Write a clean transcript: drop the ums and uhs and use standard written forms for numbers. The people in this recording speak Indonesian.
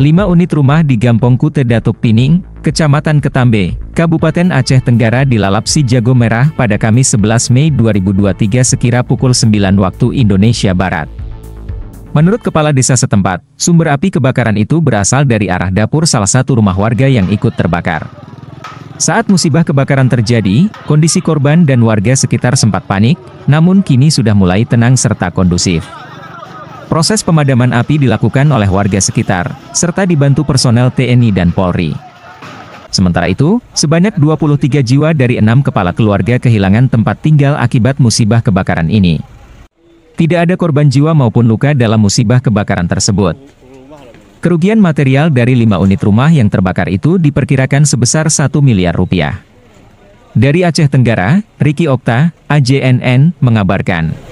5 unit rumah di Gampong Kute Datuk Pining, Kecamatan Ketambe, Kabupaten Aceh Tenggara dilalap si jago merah pada Kamis 11 Mei 2023 sekira pukul 9 waktu Indonesia Barat. Menurut kepala desa setempat, sumber api kebakaran itu berasal dari arah dapur salah satu rumah warga yang ikut terbakar. Saat musibah kebakaran terjadi, kondisi korban dan warga sekitar sempat panik, namun kini sudah mulai tenang serta kondusif. Proses pemadaman api dilakukan oleh warga sekitar, serta dibantu personel TNI dan Polri. Sementara itu, sebanyak 23 jiwa dari 6 kepala keluarga kehilangan tempat tinggal akibat musibah kebakaran ini. Tidak ada korban jiwa maupun luka dalam musibah kebakaran tersebut. Kerugian material dari 5 unit rumah yang terbakar itu diperkirakan sebesar 1 miliar rupiah. Dari Aceh Tenggara, Ricky Okta, AJNN, mengabarkan.